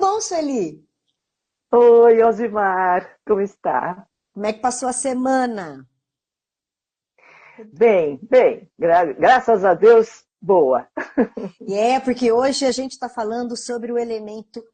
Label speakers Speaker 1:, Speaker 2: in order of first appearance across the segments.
Speaker 1: bom, Sueli?
Speaker 2: Oi, Osimar, como está?
Speaker 1: Como é que passou a semana?
Speaker 2: Graças a Deus, boa.
Speaker 1: Porque hoje a gente está falando sobre o elemento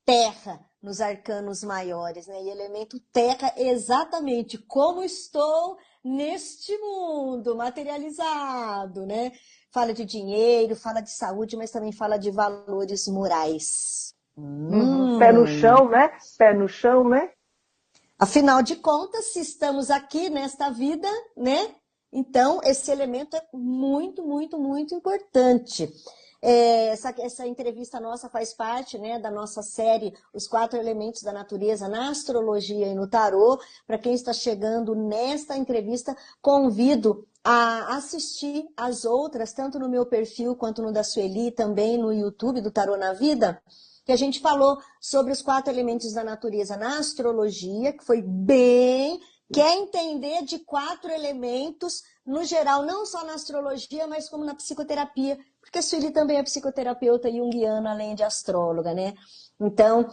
Speaker 1: terra nos arcanos maiores, né? E elemento terra é exatamente como estou neste mundo materializado, né? Fala de dinheiro, fala de saúde, mas também fala de valores morais.
Speaker 2: Uhum. Pé no chão, né? Pé no chão, né?
Speaker 1: Afinal de contas, se estamos aqui nesta vida, né? Então, esse elemento é muito, muito, muito importante. Essa entrevista nossa faz parte, né, da nossa série Os Quatro Elementos da Natureza na Astrologia e no Tarô. Para quem está chegando nesta entrevista, convido a assistir as outras, tanto no meu perfil quanto no da Sueli, também no YouTube do Tarô na Vida, que a gente falou sobre os quatro elementos da natureza na astrologia, que foi bem... Quer entender de quatro elementos, no geral, não só na astrologia, mas como na psicoterapia, porque a Sueli também é psicoterapeuta junguiana, além de astróloga, né? Então,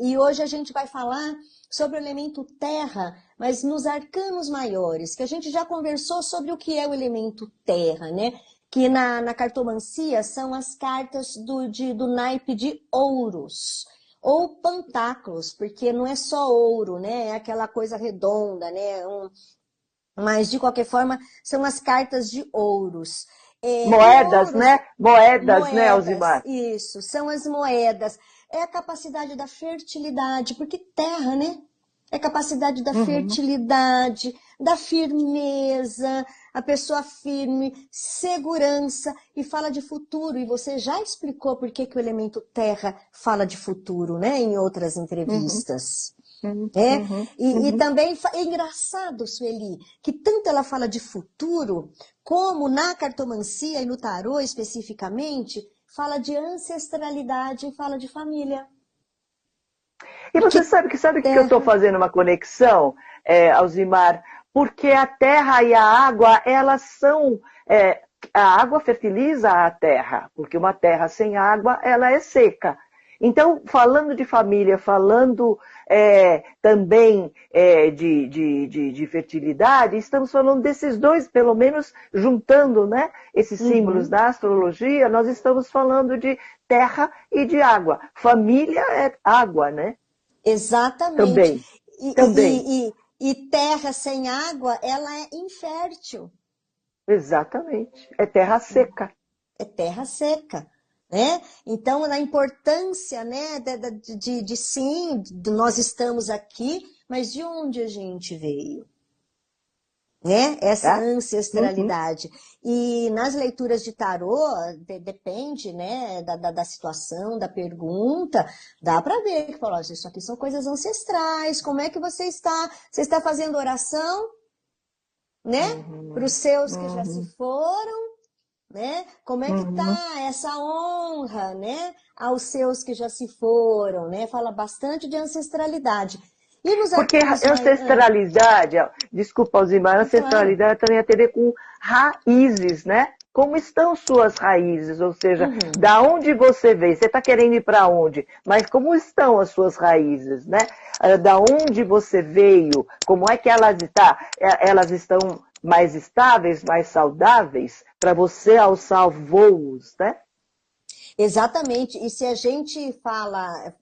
Speaker 1: e hoje a gente vai falar sobre o elemento terra, mas nos arcanos maiores, que a gente já conversou sobre o que é o elemento terra, né? Que na cartomancia são as cartas do naipe de ouros, ou pentáculos, porque não é só ouro, né? É aquela coisa redonda, né? Mas, de qualquer forma, são as cartas de ouros. E
Speaker 2: Moedas,
Speaker 1: ouros,
Speaker 2: né? Moedas, né,
Speaker 1: moedas,
Speaker 2: Osimar?
Speaker 1: isso, são as moedas. É a capacidade da fertilidade, porque terra, né? É a capacidade da
Speaker 2: Uhum.
Speaker 1: fertilidade, da firmeza, a pessoa firme, segurança e fala de futuro. E você já explicou por que o elemento terra fala de futuro, né? Em outras
Speaker 2: Uhum.
Speaker 1: entrevistas.
Speaker 2: Uhum.
Speaker 1: É,
Speaker 2: Uhum.
Speaker 1: e
Speaker 2: Uhum.
Speaker 1: também é engraçado, Sueli, que tanto ela fala de futuro, como na cartomancia e no tarô especificamente, fala de ancestralidade e fala de família.
Speaker 2: E
Speaker 1: Porque
Speaker 2: você sabe que eu estou
Speaker 1: terra,
Speaker 2: fazendo uma conexão, Alzimar? Porque a terra e a água, elas são. A água fertiliza a terra, porque uma terra sem água, ela é seca. Então, falando de família, falando também de fertilidade, estamos falando desses dois, pelo menos juntando, né, esses símbolos
Speaker 1: uhum,
Speaker 2: da astrologia, nós estamos falando de terra e de água. Família é água, né?
Speaker 1: exatamente.
Speaker 2: Também,
Speaker 1: E,
Speaker 2: também,
Speaker 1: e, e, e terra sem água, ela é infértil.
Speaker 2: exatamente. É terra seca.
Speaker 1: É terra seca, né? Então, na importância, né, de sim, nós estamos aqui, mas de onde a gente veio? Né? Essa
Speaker 2: Tá? Uhum.
Speaker 1: ancestralidade. E nas leituras de tarô, depende, né, da situação, da pergunta, dá para ver que fala, isso aqui são coisas ancestrais, como é que você está? Você está fazendo oração, né, para os
Speaker 2: Uhum.
Speaker 1: seus que já se
Speaker 2: Uhum.
Speaker 1: foram, né? Como é que
Speaker 2: Uhum.
Speaker 1: tá essa honra, né, aos seus que já se foram, né? Fala bastante de ancestralidade. E nos
Speaker 2: Porque
Speaker 1: arcanos mais...
Speaker 2: ancestralidade, ó, desculpa, Alzimar,
Speaker 1: claro.
Speaker 2: ancestralidade também tem a ver com raízes, né? Como estão suas raízes? Ou seja,
Speaker 1: Uhum.
Speaker 2: da onde você veio? Você está querendo ir para onde? Mas como estão as suas raízes, né? Da onde você veio? Como é que elas estão? Elas estão mais estáveis, mais saudáveis para você alçar voos, né?
Speaker 1: Exatamente. E se a gente fala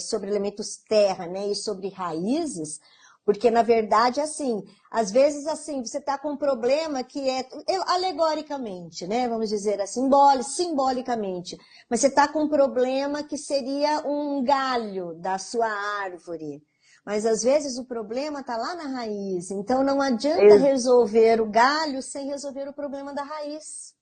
Speaker 1: sobre elementos terra, né, e sobre raízes, porque na verdade, assim, às vezes assim, você está com um problema que é alegoricamente, né, vamos dizer assim, simbolicamente, mas você está com um problema que seria um galho da sua árvore. Mas às vezes o problema está lá na raiz. Então não adianta resolver o galho sem resolver o problema da raiz.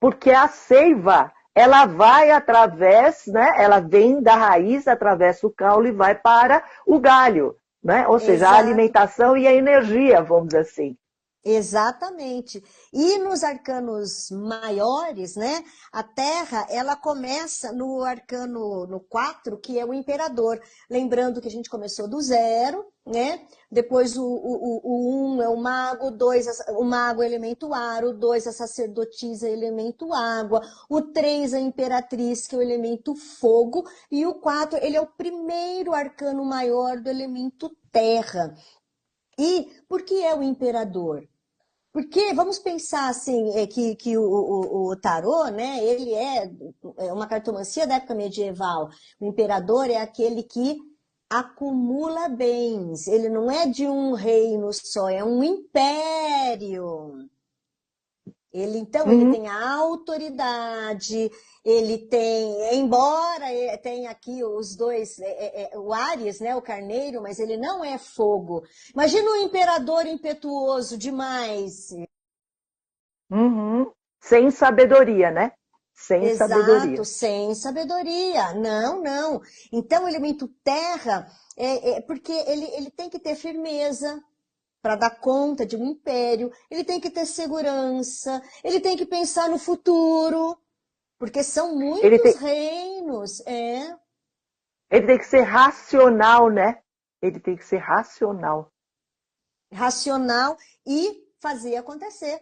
Speaker 2: Porque a seiva, ela vai através, né? Ela vem da raiz, atravessa o caule e vai para o galho, né? Ou seja, a
Speaker 1: Exato.
Speaker 2: alimentação e a energia, vamos dizer assim.
Speaker 1: Exatamente. E nos arcanos maiores, né? A Terra, ela começa no arcano no 4, que é o imperador. Lembrando que a gente começou do 0, né? Depois o 1 é o mago, o mago é elemento ar, o 2 a sacerdotisa é elemento água, o 3 é a imperatriz, que é o elemento fogo, e o 4, ele é o primeiro arcano maior do elemento terra. E por que é o imperador? Porque vamos pensar assim, que o tarô, né, ele é uma cartomancia da época medieval. O imperador é aquele que acumula bens. Ele não é de um reino só, é um império. Ele
Speaker 2: Uhum.
Speaker 1: tem a autoridade, ele tem, embora tenha aqui os dois, o Áries, né, o carneiro, mas ele não é fogo. Imagina um imperador impetuoso demais.
Speaker 2: Uhum. Sem sabedoria, né? Sem
Speaker 1: Exato,
Speaker 2: sabedoria.
Speaker 1: sem sabedoria. Não, não. Então, o elemento terra, porque ele tem que ter firmeza para dar conta de um império, ele tem que ter segurança, ele tem que pensar no futuro, porque são
Speaker 2: Ele
Speaker 1: muitos
Speaker 2: tem,
Speaker 1: reinos,
Speaker 2: ele tem que ser racional, né? Ele tem que ser racional.
Speaker 1: racional e fazer acontecer.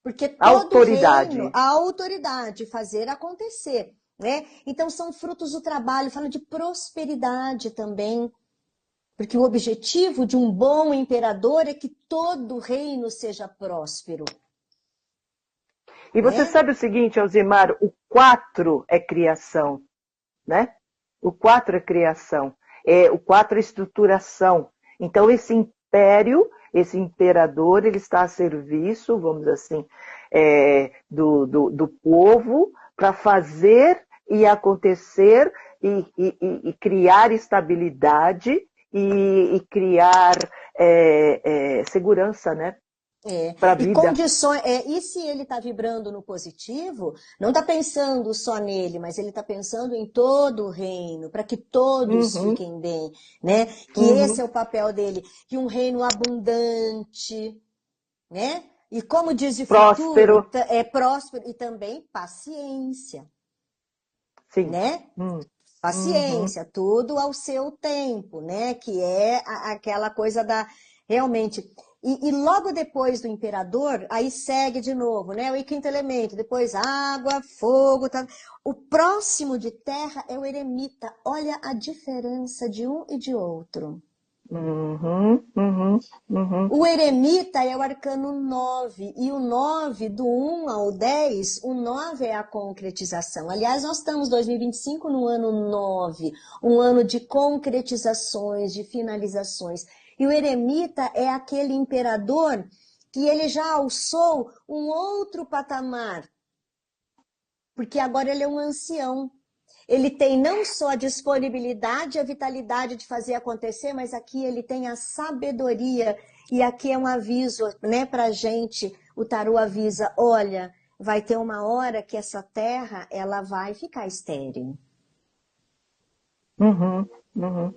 Speaker 1: Porque todo reino,
Speaker 2: Autoridade.
Speaker 1: a autoridade, fazer acontecer, né? Então são frutos do trabalho, fala de prosperidade também, porque o objetivo de um bom imperador é que todo reino seja próspero,
Speaker 2: E você
Speaker 1: né?
Speaker 2: sabe o seguinte, Alzimar, o 4 é criação, né? O 4 é criação. O 4 é estruturação. Então, esse império, esse imperador, ele está a serviço, vamos dizer assim, do povo para fazer e acontecer e criar estabilidade e criar segurança, né? Para a
Speaker 1: E
Speaker 2: vida.
Speaker 1: condições, e se ele está vibrando no positivo, não está pensando só nele, mas ele está pensando em todo o reino, para que todos
Speaker 2: Uhum,
Speaker 1: fiquem bem, né? Que esse
Speaker 2: uhum.
Speaker 1: é o papel dele, que um reino abundante, né? E como diz de futuro,
Speaker 2: Próspero,
Speaker 1: é próspero e também paciência,
Speaker 2: sim.
Speaker 1: né?
Speaker 2: Uhum.
Speaker 1: Paciência, tudo ao seu tempo, né? Que é aquela coisa da realmente. E logo depois do imperador, aí segue de novo, né? O quinto elemento, depois água, fogo, tá? O próximo de terra é o eremita. Olha a diferença de um e de outro.
Speaker 2: Uhum, uhum, uhum.
Speaker 1: O eremita é o arcano 9 e o 9 do 1 ao 10, o 9 é a concretização. Aliás, nós estamos em 2025 no ano 9, um ano de concretizações, de finalizações. E o eremita é aquele imperador que ele já alçou um outro patamar, porque agora ele é um ancião. Ele tem não só a disponibilidade, a vitalidade de fazer acontecer, mas aqui ele tem a sabedoria. E aqui é um aviso, né, pra gente. O tarô avisa, olha, vai ter uma hora que essa terra, ela vai ficar estéril.
Speaker 2: Uhum, uhum,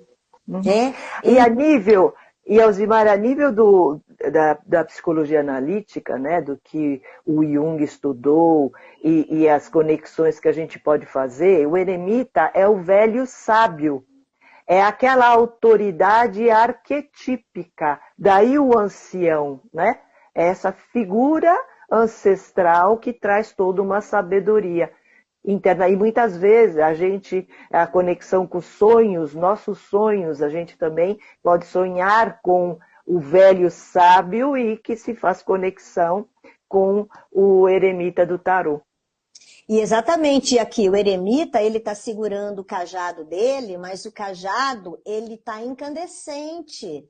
Speaker 2: uhum.
Speaker 1: É,
Speaker 2: E a
Speaker 1: em-
Speaker 2: nível, e Alzimar, a nível da psicologia analítica, né, do que o Jung estudou e as conexões que a gente pode fazer, o eremita é o velho sábio, é aquela autoridade arquetípica, daí o ancião, né? É essa figura ancestral que traz toda uma sabedoria interna. E muitas vezes a conexão com os sonhos, nossos sonhos, a gente também pode sonhar com o velho sábio e que se faz conexão com o eremita do tarô.
Speaker 1: e exatamente aqui, o eremita, ele está segurando o cajado dele, mas o cajado, ele está incandescente.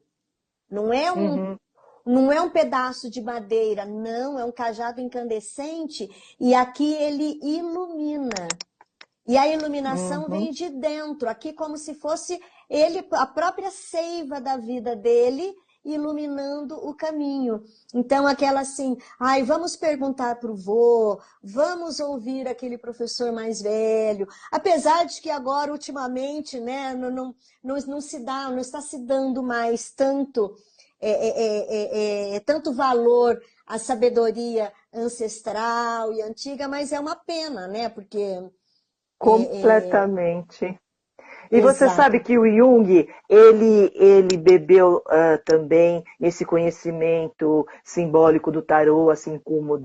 Speaker 1: Não é um
Speaker 2: Uhum,
Speaker 1: Não é um pedaço de madeira, não, é um cajado incandescente e aqui ele ilumina. E a iluminação
Speaker 2: uhum,
Speaker 1: vem de dentro, aqui como se fosse ele, a própria seiva da vida dele, iluminando o caminho. Então, aquela assim, ai, vamos perguntar para o vô, vamos ouvir aquele professor mais velho. Apesar de que agora, ultimamente, né, não se dá, não está se dando mais tanto tanto valor à sabedoria ancestral e antiga, mas é uma pena, né? Porque
Speaker 2: Completamente. E você sabe
Speaker 1: exato.
Speaker 2: que o Jung, ele bebeu também esse conhecimento simbólico do tarô, assim como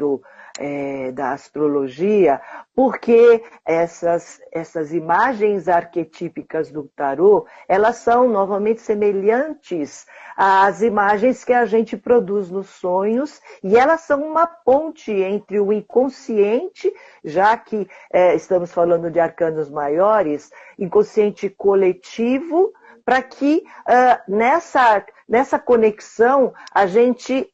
Speaker 2: da astrologia, porque essas imagens arquetípicas do tarô, elas são novamente semelhantes às imagens que a gente produz nos sonhos, e elas são uma ponte entre o inconsciente, já que estamos falando de arcanos maiores, inconsciente coletivo, para que nessa conexão a gente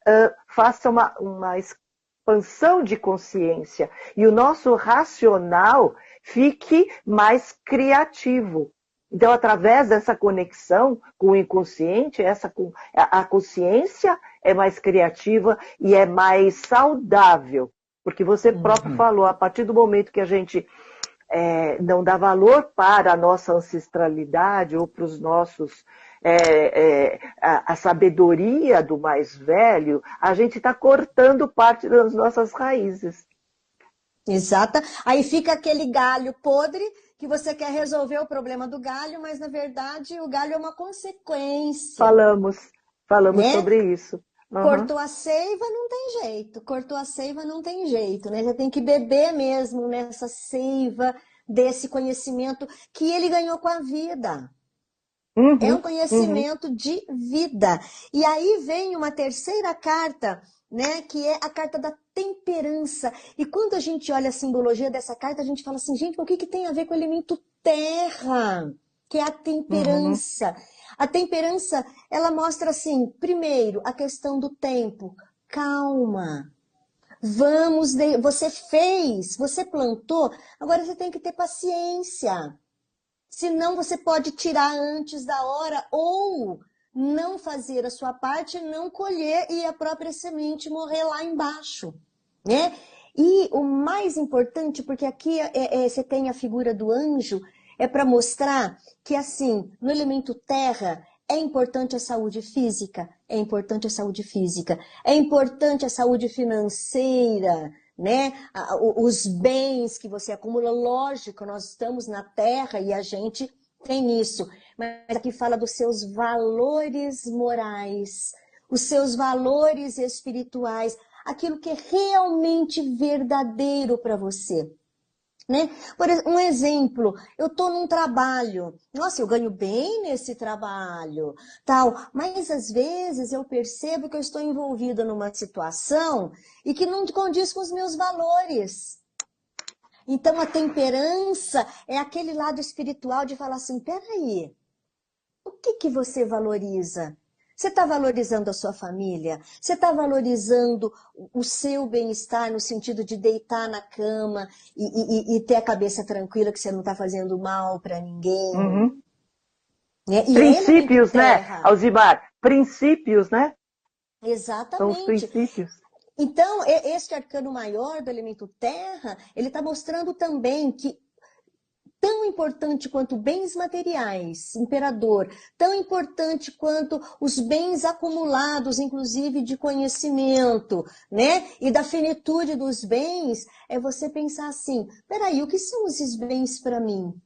Speaker 2: faça uma expansão de consciência e o nosso racional fique mais criativo. Então, através dessa conexão com o inconsciente, a consciência é mais criativa e é mais saudável. Porque você próprio falou, a partir do momento que a gente não dá valor para a nossa ancestralidade ou para os nossos a sabedoria do mais velho, a gente está cortando parte das nossas raízes.
Speaker 1: Exata. Aí fica aquele galho podre que você quer resolver o problema do galho, mas na verdade o galho é uma consequência.
Speaker 2: Falamos
Speaker 1: né?
Speaker 2: sobre isso. Uhum.
Speaker 1: Cortou a seiva, não tem jeito. Cortou a seiva, não tem jeito, né? Você tem que beber mesmo nessa seiva desse conhecimento que ele ganhou com a vida. É um conhecimento de vida. E aí vem uma terceira carta, né, que é a carta da temperança. E quando a gente olha a simbologia dessa carta, a gente fala assim, gente, o que tem a ver com o elemento terra? Que é a temperança. A temperança, ela mostra assim, primeiro, a questão do tempo. Calma. Você fez, você plantou, agora você tem que ter paciência. Senão você pode tirar antes da hora ou não fazer a sua parte, não colher e a própria semente morrer lá embaixo, né? E o mais importante, porque aqui você tem a figura do anjo, é para mostrar que assim, no elemento terra, é importante a saúde física, é importante a saúde física, é importante a saúde financeira, né? Os bens que você acumula, lógico, nós estamos na Terra e a gente tem isso, mas aqui fala dos seus valores morais, os seus valores espirituais, aquilo que é realmente verdadeiro para você. Né? Por um exemplo, eu estou num trabalho, nossa, eu ganho bem nesse trabalho, tal, mas às vezes eu percebo que eu estou envolvida numa situação e que não condiz com os meus valores. Então a temperança é aquele lado espiritual de falar assim, peraí, o que você valoriza? Você está valorizando a sua família? Você está valorizando o seu bem-estar no sentido de deitar na cama e ter a cabeça tranquila que você não está fazendo mal para ninguém? Né? E
Speaker 2: princípios, né, Alzimar? Princípios, né?
Speaker 1: Exatamente.
Speaker 2: São os princípios.
Speaker 1: Então, este arcano maior do elemento terra, ele está mostrando também que tão importante quanto bens materiais, imperador, tão importante quanto os bens acumulados, inclusive de conhecimento, né? E da finitude dos bens, é você pensar assim, peraí, o que são esses bens para mim?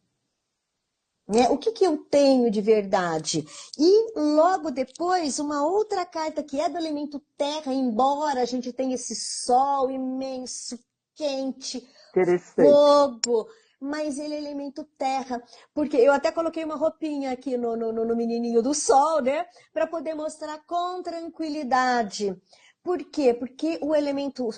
Speaker 1: Né? O que eu tenho de verdade? E logo depois, uma outra carta que é do elemento terra, embora a gente tenha esse sol imenso, quente, fogo, mas ele é elemento terra, porque eu até coloquei uma roupinha aqui no menininho do sol, né, para poder mostrar com tranquilidade. Por quê? Porque o elemento,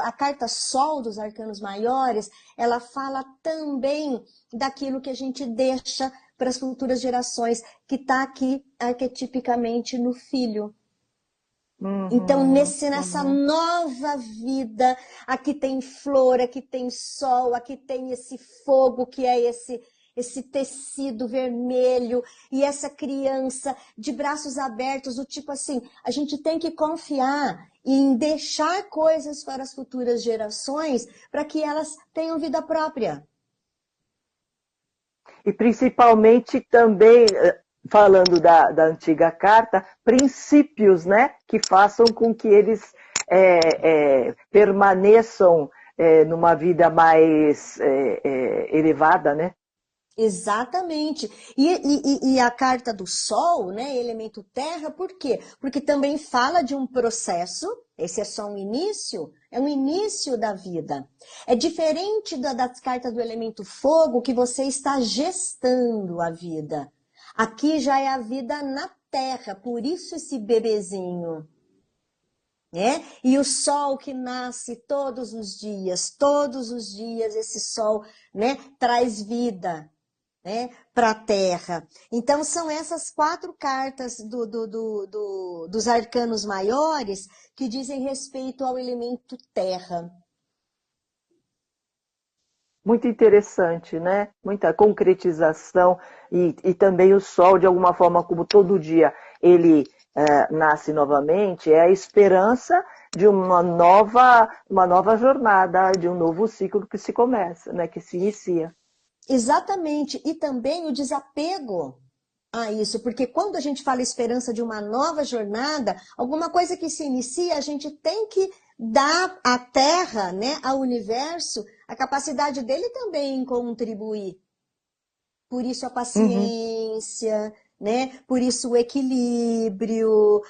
Speaker 1: a carta sol dos arcanos maiores, ela fala também daquilo que a gente deixa para as futuras gerações, que está aqui arquetipicamente no filho. Então, nessa nova vida, aqui tem flor, aqui tem sol, aqui tem esse fogo que é esse tecido vermelho e essa criança de braços abertos, do tipo assim, a gente tem que confiar em deixar coisas para as futuras gerações para que elas tenham vida própria.
Speaker 2: E principalmente também falando da antiga carta, princípios, né, que façam com que eles permaneçam numa vida mais elevada, né?
Speaker 1: Exatamente. E a carta do Sol, né, elemento terra, por quê? Porque também fala de um processo, esse é só um início, é um início da vida. É diferente das cartas do elemento fogo, que você está gestando a vida. Aqui já é a vida na terra, por isso esse bebezinho. Né? E o sol que nasce todos os dias esse sol, né, traz vida, né, para a Terra. Então, são essas 4 cartas dos arcanos maiores que dizem respeito ao elemento Terra.
Speaker 2: Muito interessante, né? Muita concretização e também o sol, de alguma forma, como todo dia ele nasce novamente, é a esperança de uma nova jornada, de um novo ciclo que se começa, né? Que se inicia.
Speaker 1: Exatamente, e também o desapego a isso, porque quando a gente fala esperança de uma nova jornada, alguma coisa que se inicia, a gente tem que dar à Terra, né, ao universo, a capacidade dele também contribuir. Por isso a paciência, né? Por isso o equilíbrio,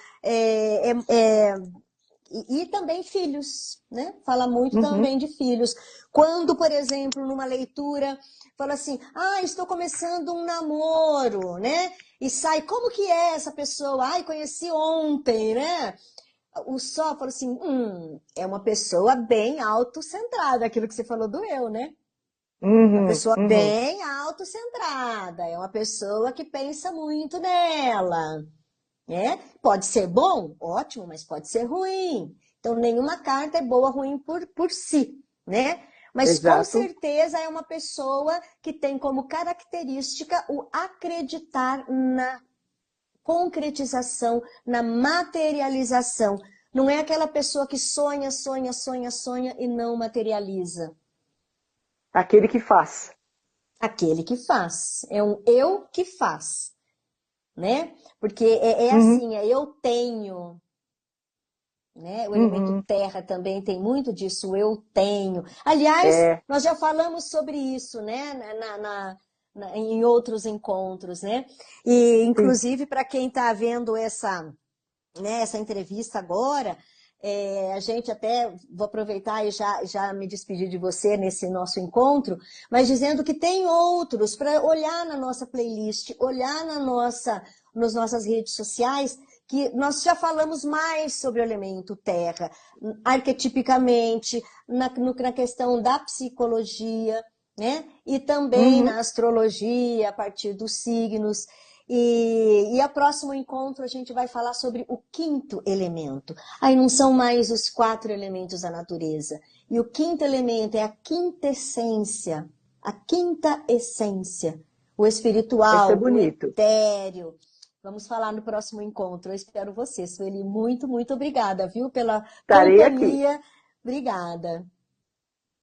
Speaker 1: e também filhos, né? Fala muito também de filhos. Quando, por exemplo, numa leitura, fala assim, estou começando um namoro, né? E sai, como que é essa pessoa? Ai, conheci ontem, né? O Sol fala assim, é uma pessoa bem autocentrada, aquilo que você falou do eu, né? Uma pessoa bem autocentrada, é uma pessoa que pensa muito nela. Né? Pode ser bom, ótimo, mas pode ser ruim. Então, nenhuma carta é boa ou ruim por si, né? Mas com
Speaker 2: Exato.
Speaker 1: certeza é uma pessoa que tem como característica o acreditar na concretização, na materialização. Não é aquela pessoa que sonha, sonha, sonha, sonha e não materializa.
Speaker 2: Aquele que faz.
Speaker 1: Aquele que faz. É um eu que faz. Né? Porque assim, eu tenho, né? O elemento terra também tem muito disso, eu tenho. Aliás, nós já falamos sobre isso, né? Em outros encontros, né? E, inclusive, para quem está vendo essa entrevista agora, a gente até, vou aproveitar e já me despedir de você nesse nosso encontro, mas dizendo que tem outros para olhar na nossa playlist, olhar nas nossas redes sociais, que nós já falamos mais sobre o elemento terra, arquetipicamente, na questão da psicologia, né? E também na astrologia, a partir dos signos. E a próximo encontro a gente vai falar sobre o 5º elemento. Aí não são mais os 4 elementos da natureza. E o 5º elemento é a quintessência, a quinta essência, o espiritual, o etéreo. Vamos falar no próximo encontro. Eu espero você, Sueli. Muito, muito obrigada, viu, pela
Speaker 2: Estarei
Speaker 1: companhia.
Speaker 2: Aqui.
Speaker 1: Obrigada.